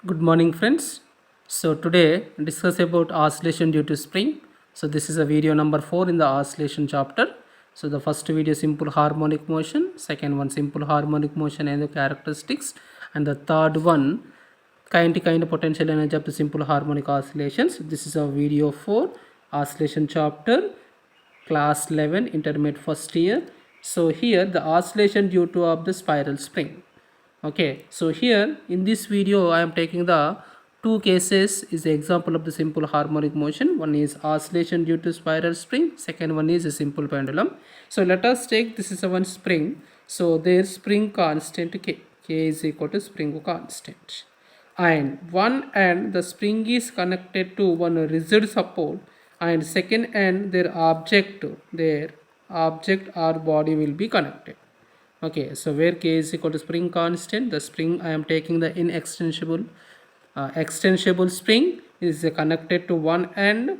Good morning, friends. So today discuss about oscillation due to spring. So this is a video number 4 in the oscillation chapter. So the first video simple harmonic motion, second one simple harmonic motion and the characteristics, and the third one kind of potential energy of the simple harmonic oscillations. This is a video 4 oscillation chapter, class 11, intermediate first year. So here the oscillation due to of the spiral spring. Okay, so here in this video I am taking the two cases is the example of the simple harmonic motion. One is oscillation due to spiral spring, second one is a simple pendulum. So let us take this is a one spring. So their spring constant k is equal to spring constant, and one end the spring is connected to one rigid support, and second end their object or body will be connected. Okay, so where k is equal to spring constant, the spring I am taking the inextensible extensible spring is connected to one end.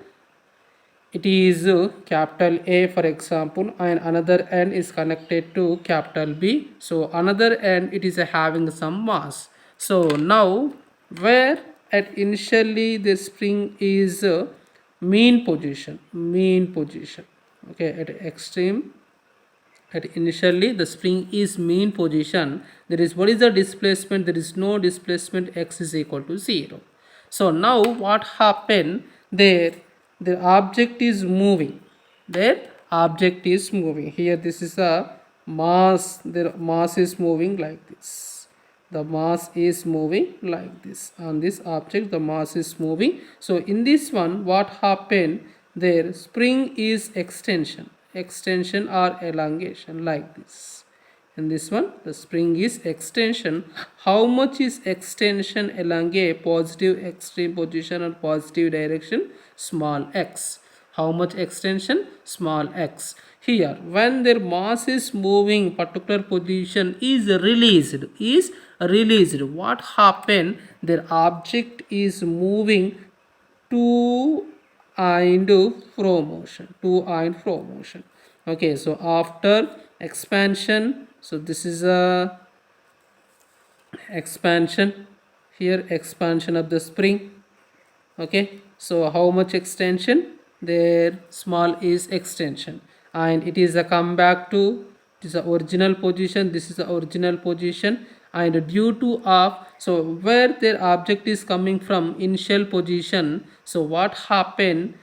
It is capital A for example, and another end is connected to capital B. So another end it is having some mass. So now where at initially the spring is mean position. Okay, at extreme, at initially the spring is mean position, there is what is the displacement, there is no displacement, x is equal to 0. So now what happened there, the object is moving, their object is moving here, this is a mass, the mass is moving like this, the mass is moving like this on this object, the mass is moving. So in this one what happened, their spring is extension or elongation like this. In this one the spring is extension. How much is extension along a positive extreme position or positive direction? Small x. How much extension? Small x. Here when their mass is moving particular position is released, what happened, their object is moving to and fro motion. Okay, so after expansion, so this is a expansion, here expansion of the spring. Okay, so how much extension, there small is extension, and it is a come back to, it is the original position, this is the original position, and due to of, so where their object is coming from initial position, so what happened,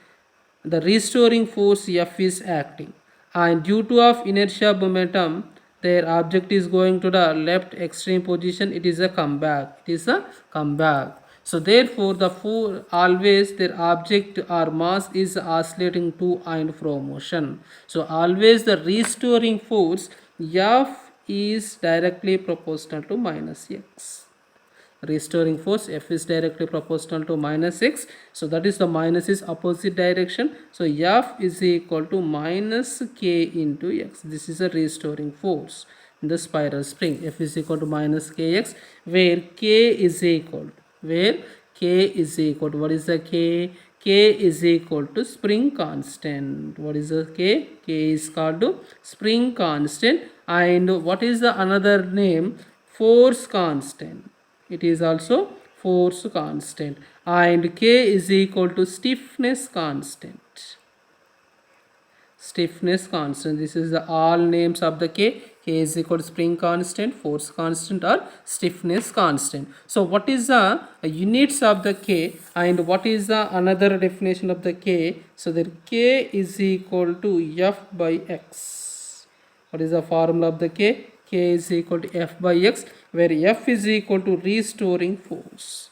the restoring force F is acting, and due to of inertia momentum their object is going to the left extreme position, it is a comeback, so therefore the four always their object or mass is oscillating to and fro motion. So always the restoring force F is directly proportional to minus x. Restoring force F is directly proportional to minus x, so that is the minus is opposite direction, so F is equal to minus k into x. This is a restoring force in the spiral spring. F is equal to minus kx, where k is equal to what is the k? K is equal to spring constant. What is the k? K is called to spring constant, and what is the another name? Force constant. It is also force constant, and k is equal to stiffness constant. This is the all names of the k. K is equal to spring constant, force constant, or stiffness constant. So what is the units of the k, and what is the another definition of the k? So the k is equal to F by x. What is the formula of the k? K is equal to F by x, where F is equal to restoring force.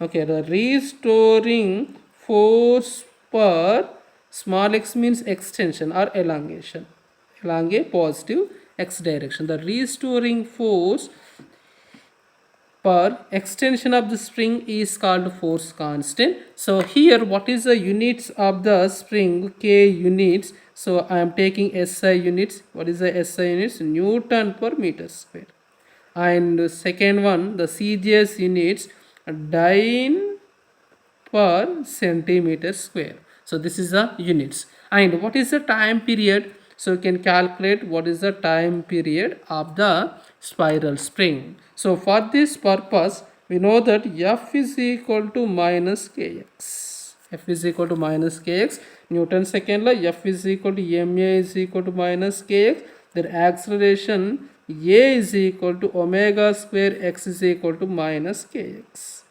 Okay, the restoring force per small x means extension or elongation along a positive x direction. The restoring force per extension of the spring is called force constant. So here what is the units of the spring? K units. So I am taking SI units. What is the SI units? Newton per meter square. And second one, the CGS units, dyne per centimeter square. So this is the units. And what is the time period? So you can calculate what is the time period of the spiral spring. So for this purpose, we know that F is equal to minus kx. F is equal to minus kx. Newton second law, F is equal to ma is equal to minus kx. Their acceleration a is equal to omega square x is equal to minus kx.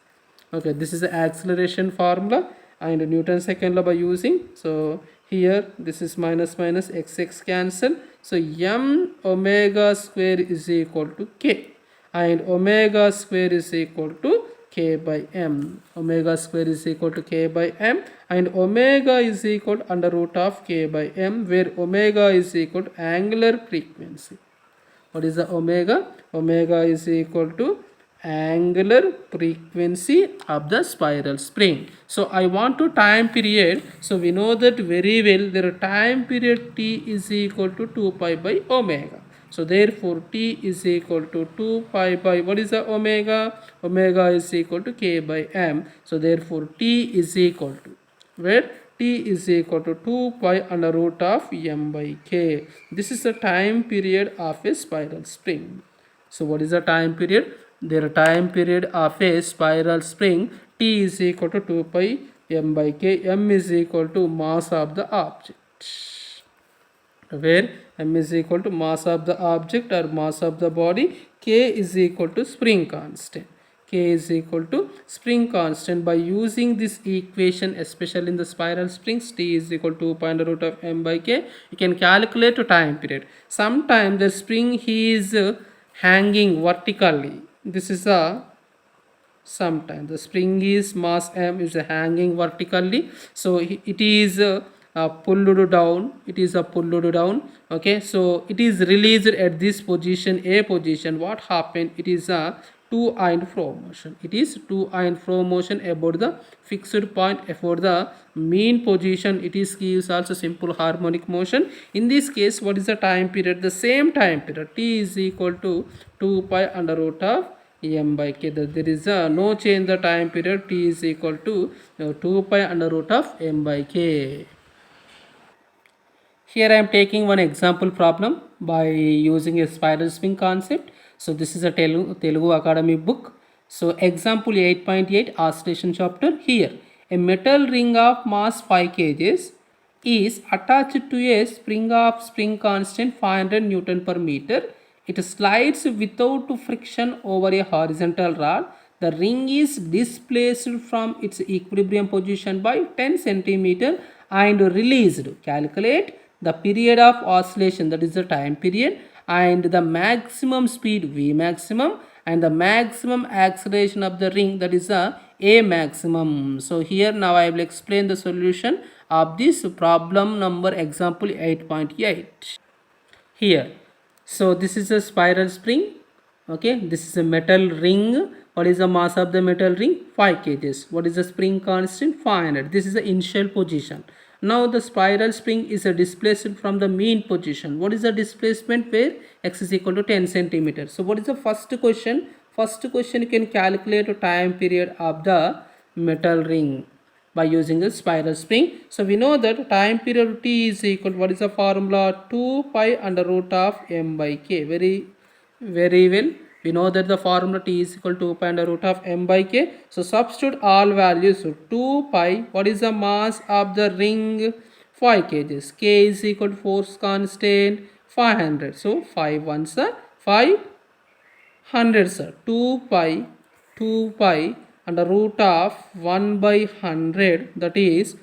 Okay, this is the acceleration formula and Newton second law by using. So here this is minus minus x cancel. So m omega square is equal to k, and omega square is equal to k by m. Omega square is equal to k by m, and omega is equal to under root of k by m, where omega is equal to angular frequency. What is the omega? Omega is equal to angular frequency of the spiral spring. So I want to time period. So we know that very well, their time period t is equal to 2 pi by omega. So therefore t is equal to 2 pi by, what is the omega? Omega is equal to k by m. So therefore t is equal to, where t is equal to 2 pi under root of m by k. This is the time period of a spiral spring. So what is the time period? Their time period of a spiral spring, t is equal to 2 pi m by k. M is equal to mass of the object, where m is equal to mass of the object or mass of the body. K is equal to spring constant. K is equal to spring constant. By using this equation, especially in the spiral springs, t is equal to 2 pi under root of m by k, you can calculate the time period. Sometimes the spring is hanging vertically. This is a sometimes the spring is mass m is hanging vertically, so it is pulled down. It is pulled down. Okay, so it is released at this position, a position. What happened? It is a to and fro motion. It is to and fro motion about the fixed point, about the mean position. It is gives also simple harmonic motion. In this case, what is the time period? The same time period, t is equal to 2 pi under root of m by k. There is no change the time period. T is equal to 2 pi under root of m by k. Here I am taking one example problem by using a spiral spring concept. So this is a Telugu Academy book. So example 8.8 oscillation chapter. Here a metal ring of mass 5 kg is attached to a spring of spring constant 500 Newton per meter. It slides without friction over a horizontal rod. The ring is displaced from its equilibrium position by 10 centimeter and released. Calculate the period of oscillation, that is the time period, and the maximum speed v maximum, and the maximum acceleration of the ring, that is the a maximum. So here now I will explain the solution of this problem number example 8.8. Here, so this is a spiral spring. Okay, this is a metal ring. What is the mass of the metal ring? 5 kg. What is the spring constant? 500. This is the initial position. Now the spiral spring is displaced from the mean position. What is the displacement? Where x is equal to 10 centimeters. So what is the first question? First question, you can calculate the time period of the metal ring by using a spiral spring. So we know that time period t is equal to, what is the formula? 2 pi under root of m by k. Very well. We know that the formula t is equal to 2 pi under root of m by k. So substitute all values. So 2 pi, what is the mass of the ring? 5 kg. K is equal to force constant 500. So 5 ones are 500, sir. 2 pi under root of 1 by 100, that is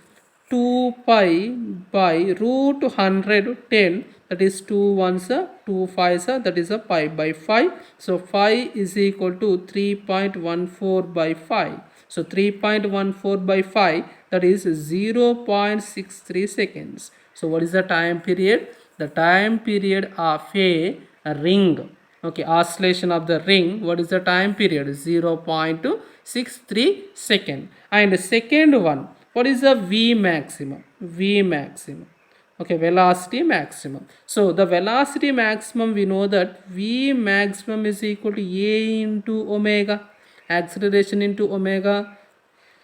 2 pi by root 110, that is 2 ones are 2 fives are, that is a pi by 5. So 5 is equal to 3.14 by 5. So 3.14 by 5, that is 0.63 seconds. So what is the time period? The time period of a ring, okay, oscillation of the ring, what is the time period? 0.63 second. And second one, what is the v maximum? V maximum, okay, velocity maximum. So the velocity maximum, we know that v maximum is equal to a into omega, acceleration into omega.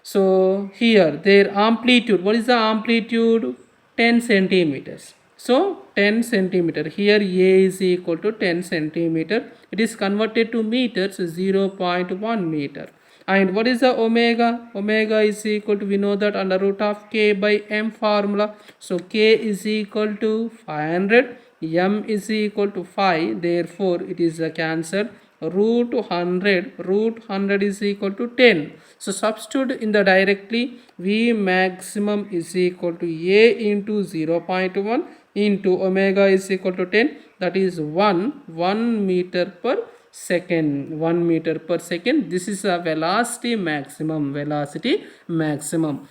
So here their amplitude, what is the amplitude? 10 centimeters. So 10 centimeter, here A is equal to 10 centimeter. It is converted to meters, 0.1 meter. And what is the omega? Omega is equal to, we know that under root of K by M formula. So K is equal to 500, M is equal to 5. Therefore it is a cancel. Root 100 is equal to 10. So substitute in the directly, V maximum is equal to A into 0.1 into omega is equal to 10, that is 1 meter per second. 1 meter per second. This is a velocity maximum.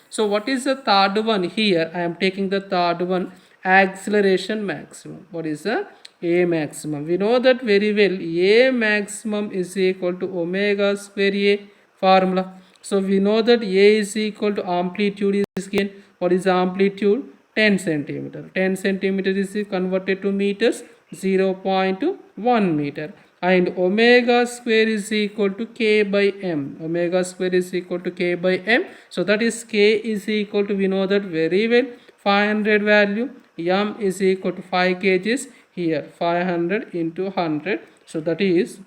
So what is the third one? Here I am taking the third one, acceleration maximum. What is the A maximum? We know that very well. A maximum is equal to omega square A formula. So we know that A is equal to amplitude is given. What is the amplitude? 10 centimeter. 10 centimeter is converted to meters, 0.1 meter. And omega square is equal to K by M. Omega square is equal to K by M. So that is K is equal to, we know that very well, 500 value. M is equal to 5 kgs. Here 500 into 100. So that is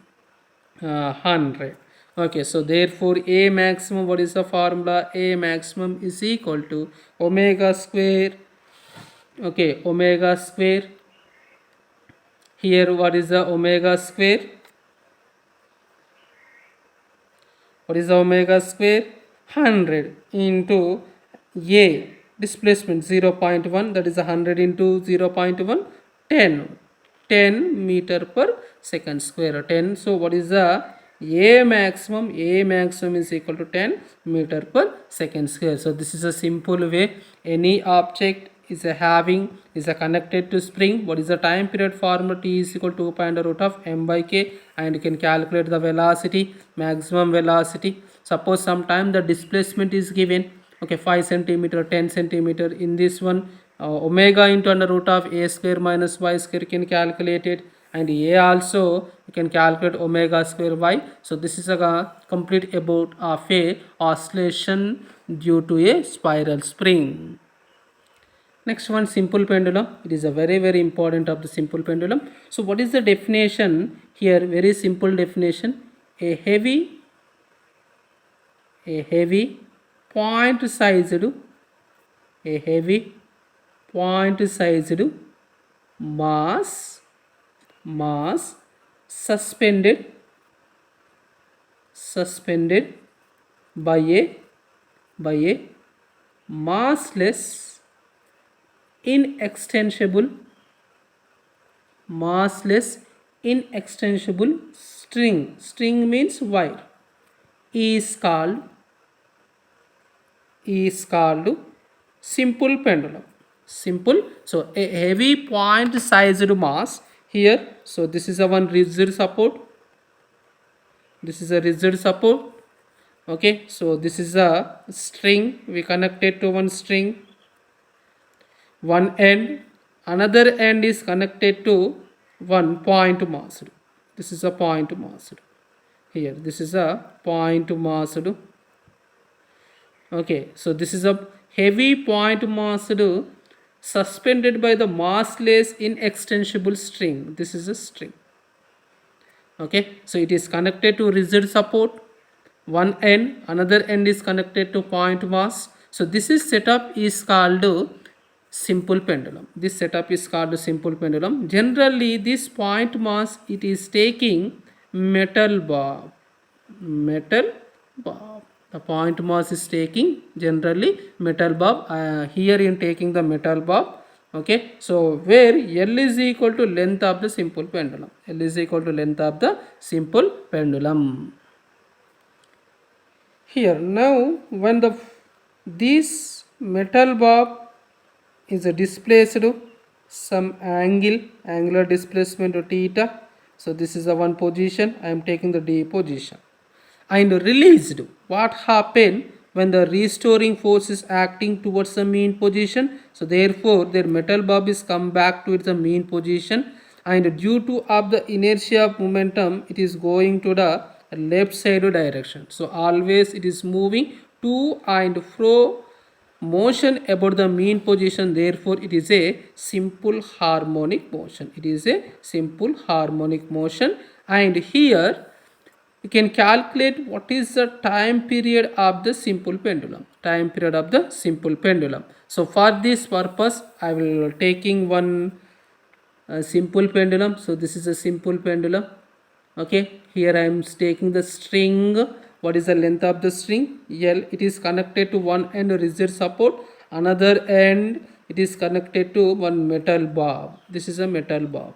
100. Okay, so therefore A maximum, what is the formula? A maximum is equal to omega square. Okay, omega square. Here what is the omega square? What is the omega square? 100 into A displacement 0.1, that is 100 into 0.1, 10 meter per second square, 10. So what is the A maximum? A maximum is equal to 10 meter per second square. So this is a simple way. Any object is connected to spring. What is the time period formula? T is equal to 2 root of M by K, and you can calculate the velocity, maximum velocity. Suppose sometime the displacement is given, okay, 5 centimeter, 10 centimeter. In this one, omega into under root of A square minus Y square, you can calculate it. And A also you can calculate omega square Y. So this is a complete about of a oscillation due to a spiral spring. Next one, simple pendulum. It is a very important of the simple pendulum. So what is the definition here? Very simple definition. A heavy point sized mass suspended by a massless inextensible string means wire, is called simple pendulum. So a heavy point sized mass here. So this is a one rigid support. Okay, so this is a string. We connected to one string, one end, another end is connected to one point mast. This is a point mast. Here this is a point mast. Okay, so this is a heavy point mast suspended by the massless inextensible string. This is a string. Okay, so it is connected to rigid support, one end, another end is connected to point mass. So this setup is called simple pendulum. This setup is called simple pendulum. Generally this point mass, it is taking metal bob. The point mass is taking generally metal bob. Here in taking the metal bob. Okay, so where L is equal to length of the simple pendulum. L is equal to length of the simple pendulum. Here now, when this metal bob is displaced some angular displacement of theta. So this is the one position. I am taking the D position. And released. What happened when the restoring force is acting towards the mean position? So therefore their metal bob is come back to its mean position, and due to of the inertia of momentum, it is going to the left side direction. So always it is moving to and fro motion about the mean position, therefore it is a simple harmonic motion. It is a simple harmonic motion. And here you can calculate what is the time period of the simple pendulum. Time period of the simple pendulum. So for this purpose I will taking one simple pendulum. So this is a simple pendulum. Okay, here I am taking the string. What is the length of the string? L. It is connected to one end rigid support, another end it is connected to one metal bob. This is a metal bob.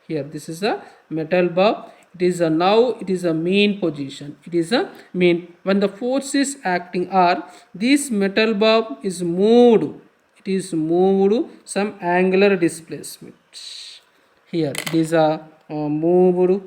Here this is a metal bob. It is a now it is a mean position. It is a mean when the force is acting are this metal bob is moved. It is moved some angular displacement. Here these are moved.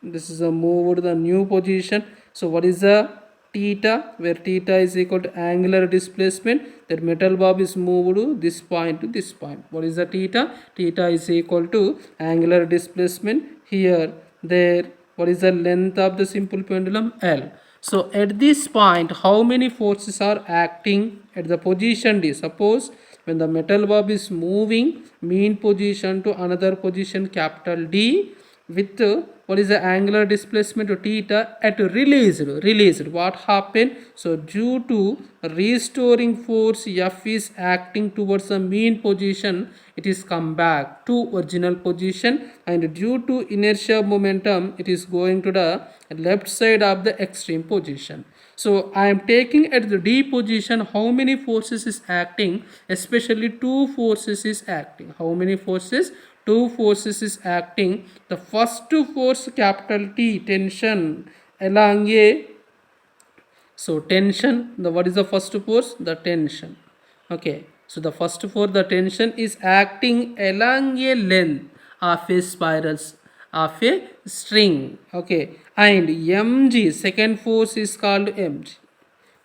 This is a moved the new position. So what is the theta? Where theta is equal to angular displacement, that metal bob is moved this point to this point. What is the theta? Theta is equal to angular displacement. Here there, what is the length of the simple pendulum? L. So at this point how many forces are acting at the position D? Suppose when the metal bob is moving mean position to another position capital D with what is the angular displacement to theta at released, what happened? So due to restoring force F is acting towards the mean position, it is come back to original position, and due to inertia momentum it is going to the left side of the extreme position. So I am taking at the D position how many forces is acting, especially two forces is acting. How many forces? Two forces is acting. The first force capital T, tension along a, so tension, the what is the first force? The tension. Okay, so the first force, the tension is acting along a length of a spiral of a string. Okay, and mg, second force is called mg.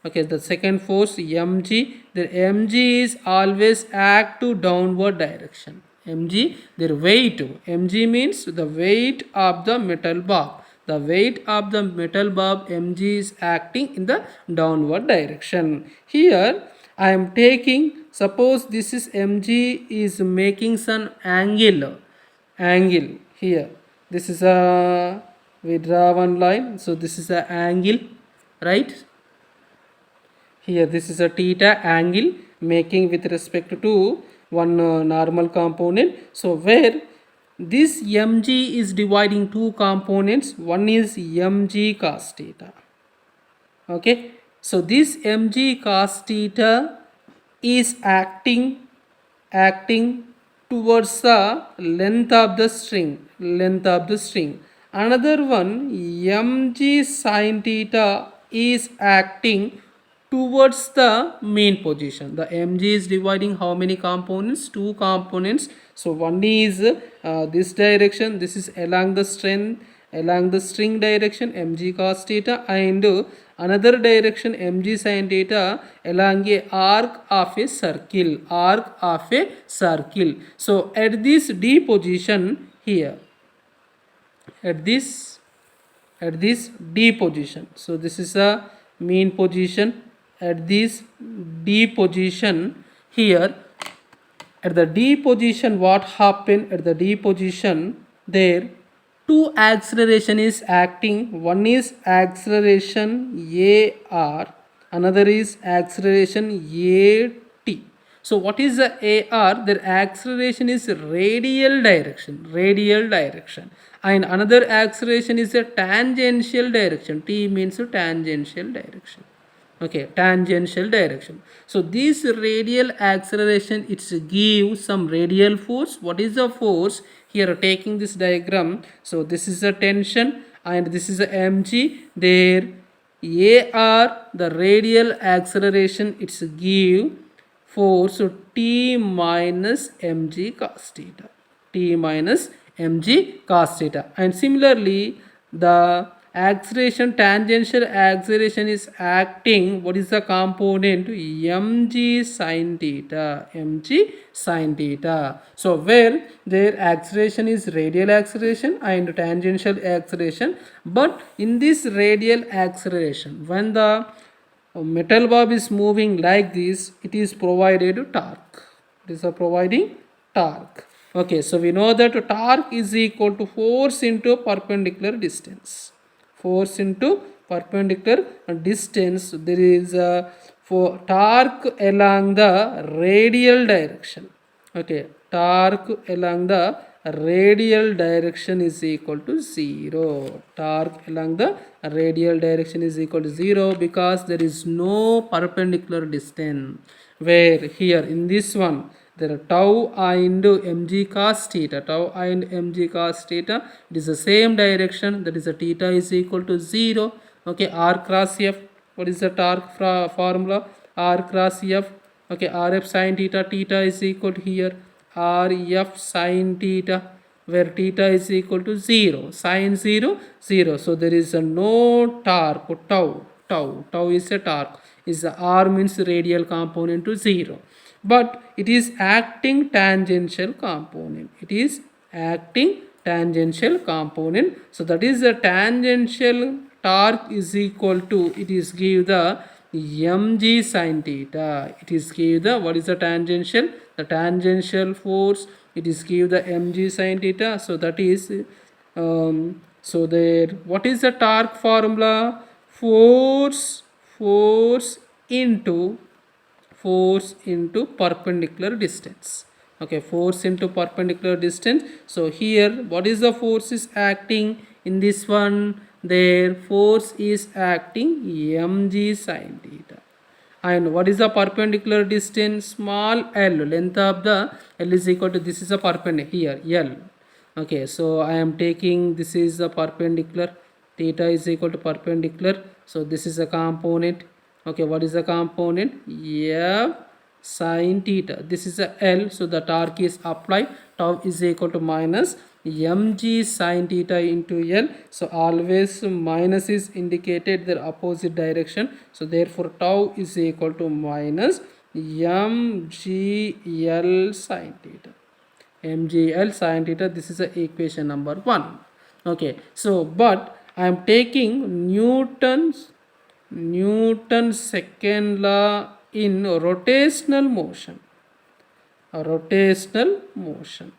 Okay, the second force mg, the mg is always act to downward direction. Mg, their weight. Mg means the weight of the metal bob. The weight of the metal bob mg is acting in the downward direction. Here I am taking, suppose this is mg is making some angle here. This is a, we draw one line. So this is a angle, right? Here this is a theta angle making with respect to one normal component. So where this mg is dividing two components, one is mg cos theta. Okay, so this mg cos theta is acting towards the length of the string. Another one mg sin theta is acting towards the mean position. The mg is dividing how many components? Two components. So one is this direction, this is along the string direction mg cos theta, and another direction mg sin theta along a arc of a circle. So at this D position here, at this D position, so this is a mean position. At this D position here, at the D position, what happened? At the D position there, two acceleration is acting. One is acceleration AR, another is acceleration AT. So what is the AR? Their acceleration is radial direction, and another acceleration is a tangential direction. T means tangential direction. Okay, tangential direction. So this radial acceleration, it's give some radial force. What is the force? Here taking this diagram, so this is a tension and this is a mg. There AR, the radial acceleration, it's give force, so T minus mg cos theta. T minus mg cos theta. And similarly the acceleration, tangential acceleration is acting, what is the component? Mg sin theta. So where their acceleration is radial acceleration and tangential acceleration, but in this radial acceleration, when the a metal bob is moving like this, it is provided torque. It is providing torque. Okay, so we know that torque is equal to force into perpendicular distance. Force into perpendicular distance. There is a for torque along the radial direction. Okay, torque along the radial direction is equal to 0. Torque along the radial direction is equal to 0 because there is no perpendicular distance, where here in this one there are tau I into mg cos theta. Tau I into mg cos theta, it is the same direction, that is the theta is equal to 0. Okay, r cross f, what is the torque formula? R cross f. Okay, rf sin theta, theta is equal to here rf sin theta, where theta is equal to 0, sin 0, 0. So there is a no torque, tau is a torque, is the r means radial component to 0, but it is acting tangential component. It is acting tangential component. So that is the tangential torque is equal to, it is give the mg sin theta. It is give the, what is the tangential? The tangential force, it is give the mg sin theta. So that is so there, what is the torque formula? Force into perpendicular distance. Okay, force into perpendicular distance. So here what is the force is acting in this one? There force is acting mg sin theta. And what is the perpendicular distance? Small l, length of the l is equal to, this is a perpendicular here l. Okay, so I am taking, this is the perpendicular, theta is equal to perpendicular, so this is a component. Okay, what is the component? F sin theta, this is a L, so the torque is applied, tau is equal to minus mg sin theta into L. So always minus is indicated their opposite direction, so therefore tau is equal to minus mgl sin theta. mgl sin theta, this is a equation number 1. Okay, so but I am taking Newton's second law in rotational motion.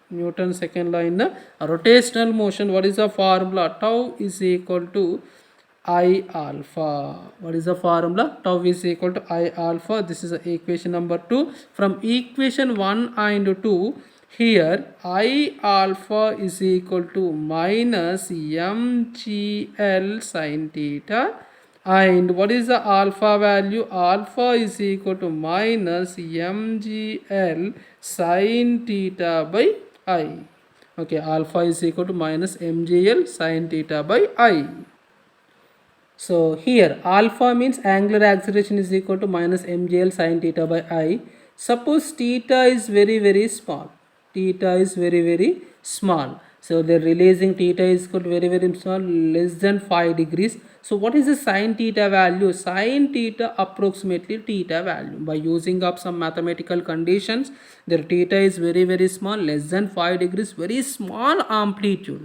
Newton's second law in the rotational motion. What is the formula? Tau is equal to I alpha. What is the formula? Tau is equal to I alpha. This is equation number 2. From equation 1 and 2, here I alpha is equal to minus mgl sin theta, and what is the alpha value? Alpha is equal to minus mgl sin theta by I. Okay, alpha is equal to minus mgl sin theta by I. So here alpha means angular acceleration is equal to minus mgl sin theta by I. Suppose theta is very small. Theta is very small. So the releasing theta is equal to very small, less than 5 degrees. So what is the sin theta value? Sin theta approximately theta value. By using up some mathematical conditions, their theta is very small, less than 5 degrees, very small amplitude.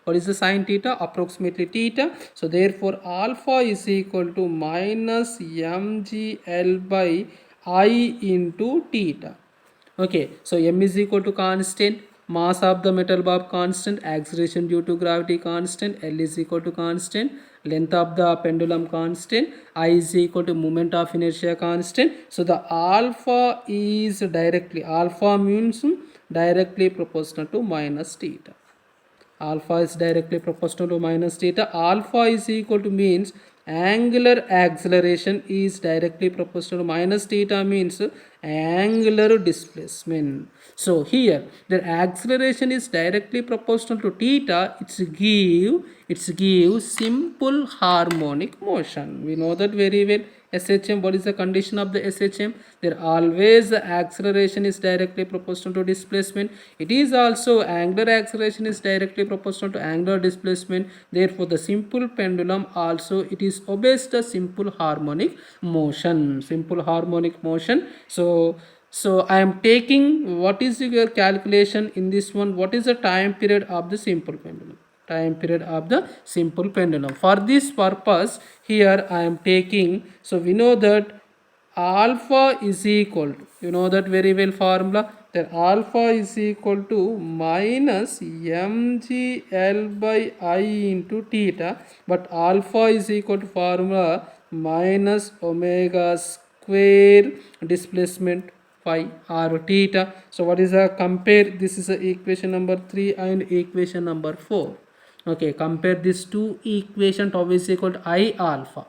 What is the sin theta? Approximately theta. So therefore alpha is equal to minus mgl by I into theta. Okay, so m is equal to constant, mass of the metal bob constant, acceleration due to gravity constant, L is equal to constant, length of the pendulum constant, I is equal to moment of inertia constant. So the alpha is alpha means directly proportional to minus theta. Alpha is directly proportional to minus theta. Alpha is equal to means angular acceleration is directly proportional to minus theta means angular displacement. So here the acceleration is directly proportional to theta. It's give simple harmonic motion. We know that very well. SHM, what is the condition of the SHM? There always the acceleration is directly proportional to displacement. It is also angular acceleration is directly proportional to angular displacement. Therefore the simple pendulum also it is obeys the simple harmonic motion. So I am taking, what is your calculation in this one? What is the time period of the simple pendulum? time period of the simple pendulum. For this purpose, here I am taking, so we know that alpha is equal to, you know that very well formula, that alpha is equal to minus mgl by I into theta, but alpha is equal to formula minus omega square displacement phi or theta. So what is the compare, this is equation number 3 and equation number 4. Okay, compare these two equation, tau is equal to I alpha.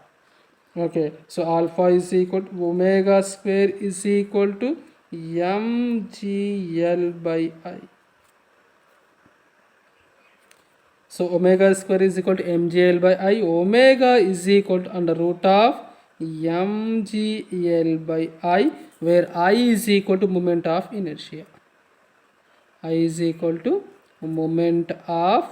Okay, so alpha is equal to omega square is equal to mgl by I. So omega square is equal to mgl by I. Omega is equal to under root of mgl by I, where I is equal to moment of inertia. I is equal to moment of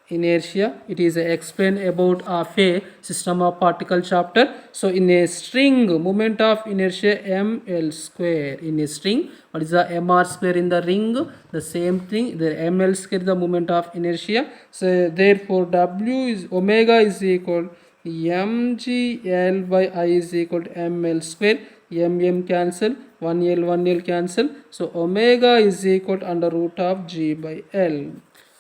inertia. It is explained about of a system of particle chapter. So in a string, moment of inertia ml square. In a string, what is the mr square in the ring? The same thing, the ml square the moment of inertia. So therefore w is omega is equal mgl by I is equal to ml square. M cancel, 1l cancel. So omega is equal to under root of g by l.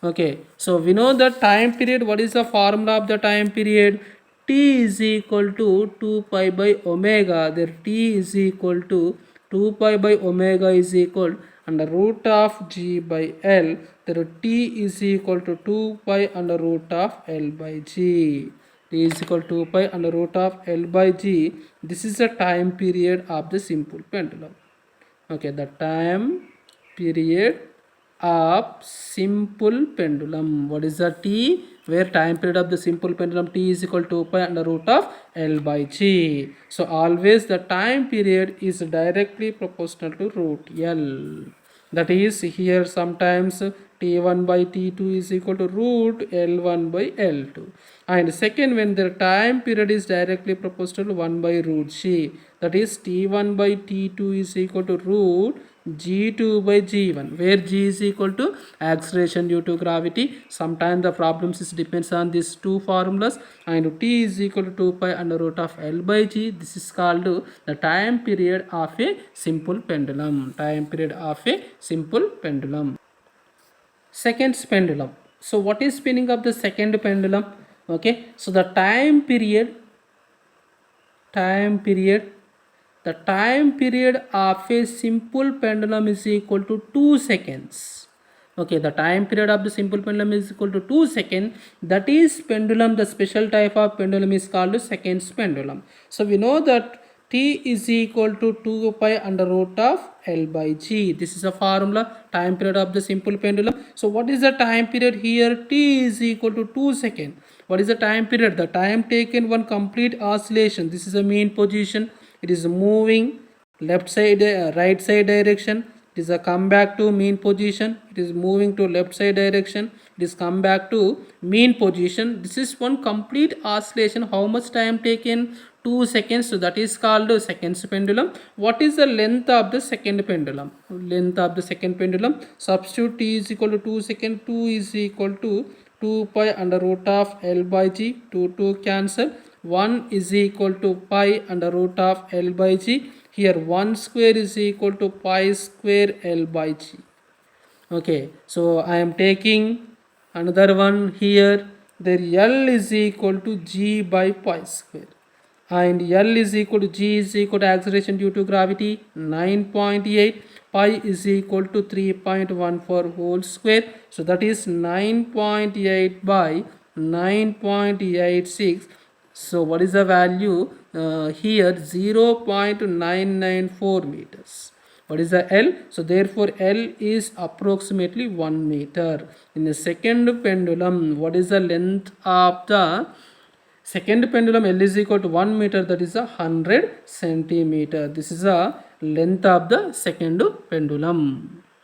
Okay, so we know the time period. What is the formula of the time period? T is equal to 2 pi by omega. There T is equal to 2 pi by omega is equal under root of g by l. There T is equal to 2 pi under root of l by g. T is equal to 2 pi under root of l by g. This is the time period of the simple pendulum. Okay, the time period of simple pendulum. What is the T? Where time period of the simple pendulum T is equal to 2 pi under root of L by G. So always the time period is directly proportional to root L. That is, here sometimes T1 by T2 is equal to root L1 by L2. And second, when the time period is directly proportional to 1 by root G. That is, T1 by T2 is equal to root G2 by G1, where G is equal to acceleration due to gravity. Sometimes the problems is depends on these two formulas, and T is equal to 2 pi under root of L by G. This is called the time period of a simple pendulum. Time period of a simple pendulum. Second pendulum. So what is meaning of the second pendulum? Okay, so the time period the time period of a simple pendulum is equal to 2 seconds. Okay, the time period of the simple pendulum is equal to 2 seconds. That is pendulum, the special type of pendulum is called seconds pendulum. So we know that T is equal to 2 pi under root of L by G. This is a formula, time period of the simple pendulum. So what is the time period here? T is equal to 2 seconds. What is the time period? The time taken one complete oscillation. This is a mean position. It is moving left side, right side direction. It is a come back to mean position. It is moving to left side direction. It is come back to mean position. This is one complete oscillation. How much time taken? 2 seconds. So that is called seconds pendulum. What is the length of the second pendulum? Length of the second pendulum. Substitute T is equal to 2 seconds. 2 is equal to 2 pi under root of L by G. 2 cancel. 1 is equal to pi under root of L by G. Here 1 square is equal to pi square L by G. Okay, so I am taking another one here. There L is equal to G by pi square. And L is equal to G is equal to acceleration due to gravity 9.8. Pi is equal to 3.14 whole square. So that is 9.8 by 9.86. So what is the value? Here 0.994 meters. What is the L? So therefore L is approximately 1 meter. In the second pendulum, what is the length of the second pendulum? L is equal to 1 meter, that is 100 centimeter. This is the length of the second pendulum.